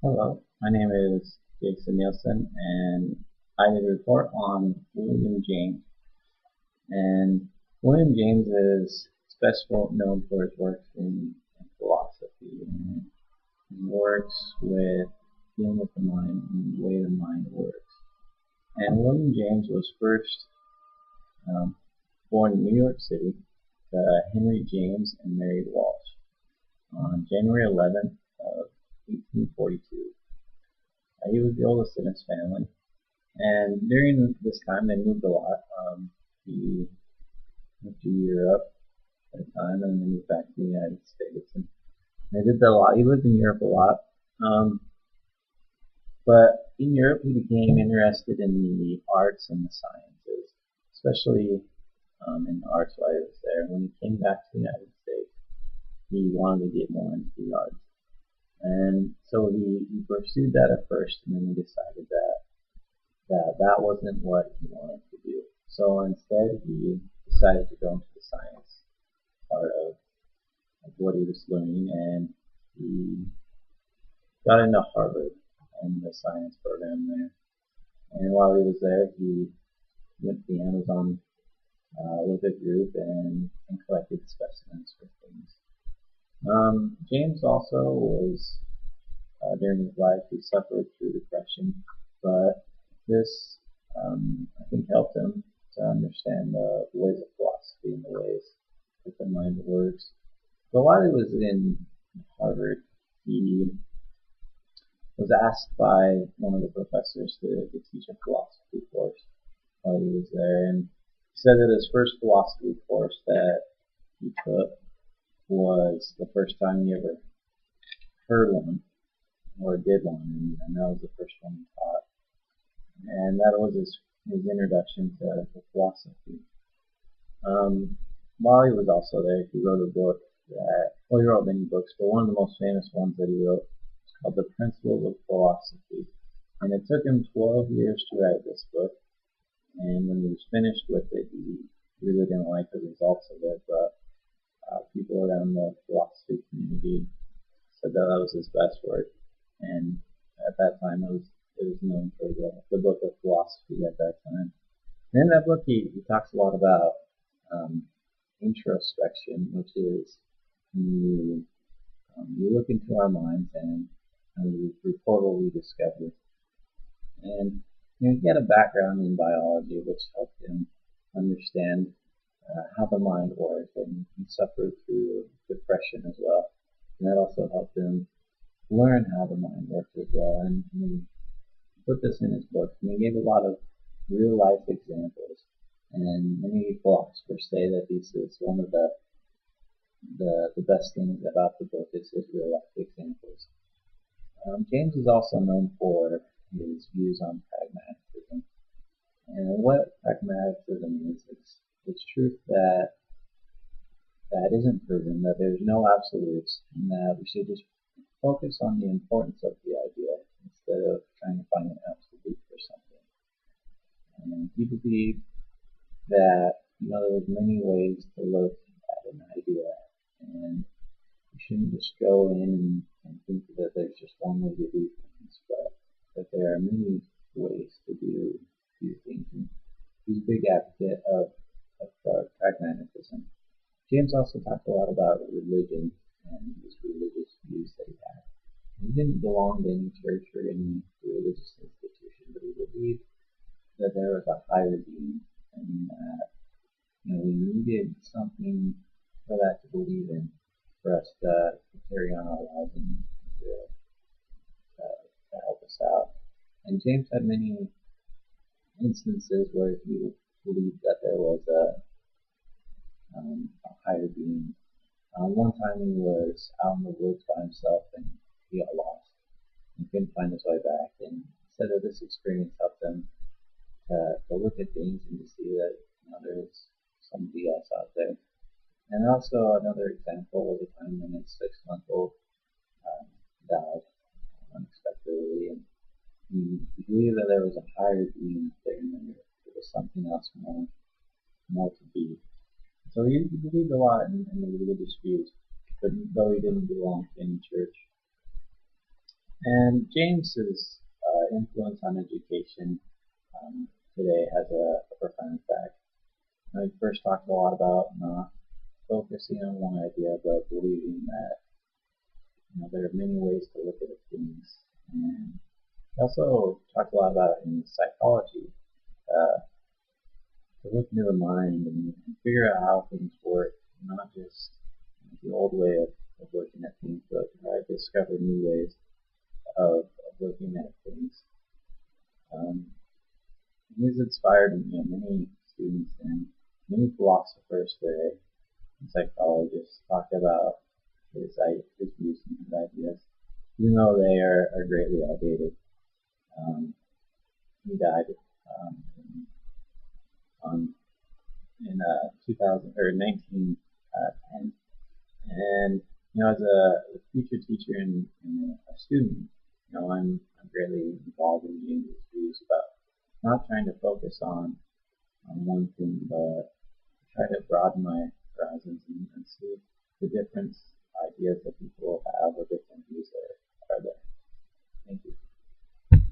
Hello, my name is Jason Nielsen, and I did a report on William James. And William James is best known for his work in philosophy and his works with dealing with the mind and the way the mind works. And William James was first um, born in New York City to Henry James and Mary Walsh on January 11th of 1842. He was the oldest in his family. And during this time, they moved a lot. He went to Europe at a time, and then moved back to the United States. And they did that a lot. He lived in Europe a lot. Um, but in Europe, he became interested in the arts and the sciences, especially in the arts while he was there. When he came back to the United States, he wanted to get more into the arts. And so he pursued that at first, and then he decided that wasn't what he wanted to do. So instead, he decided to go into the science part of what he was learning, and he got into Harvard and the science program there. And while he was there, he went to the Amazon with a group and collected specimens for things. James also was, during his life, he suffered through depression, but this, I think, helped him to understand the ways of philosophy and the ways that the mind works. But while he was in Harvard, he was asked by one of the professors to teach a philosophy course while he was there, and he said that his first philosophy course that he took was the first time he ever heard one or did one, and that was the first one he taught, and that was his introduction to philosophy. Um, while he was also there, he wrote a book well, he wrote many books, but one of the most famous ones that he wrote is called The Principles of Philosophy. And it took him 12 years to write this book, and when he was finished with it, he really didn't like the results of it, but people around the philosophy community said that that was his best work, and at that time it was known for the book of philosophy at that time. And in that book, he talks a lot about um, introspection, which is when you look into our minds and we report what we discover. And he had a background in biology, which helped him understand how the mind works, and he suffered through depression as well. And that also helped him learn how the mind works as well. And he put this in his book, and he gave a lot of real life examples. And many philosophers say that this is one of the best things about the book is his real life examples. James is also known for his views on pragmatism. And what pragmatism is, it's truth that isn't proven, that there's no absolutes, and that we should just focus on the importance of the idea instead of trying to find an absolute for something. And he believed that there's many ways to look at an idea, and you shouldn't just go in and think that there's just one way to do things, but that there are many ways to do things. And he's a big advocate of pragmatism. James also talked a lot about religion and his religious views that he had. He didn't belong to any church or any religious institution, but he believed that there was a higher being, and that we needed something for that to believe in, for us to carry on our lives and to help us out. And James had many instances where he believed that there was a higher being. One time he was out in the woods by himself and he got lost and couldn't find his way back. And said that this experience helped him to look at things and to see that there's somebody else out there. And also another example was a time when his 6-month-old um, died unexpectedly, and he believed that there was a higher being there, and there was something else more to be. So he believed a lot in the religious views, but though he didn't belong to any church. And James's influence on education today has a profound effect. He first talked a lot about not focusing on one idea, but believing that there are many ways to look at things. And he also talked a lot about in psychology uh, to look into the mind and figure out how things work, not just the old way of looking at things, but try to discover new ways of looking at things. Um, he's inspired many students and many philosophers today and psychologists talk about his views and his ideas, even though they are greatly outdated. Um, he died on in 2000 or 1910, and as a future teacher and a student, I'm greatly involved in James's views about not trying to focus on one thing, but try to broaden my horizons and see the different ideas that people have or different views that are there. Thank you.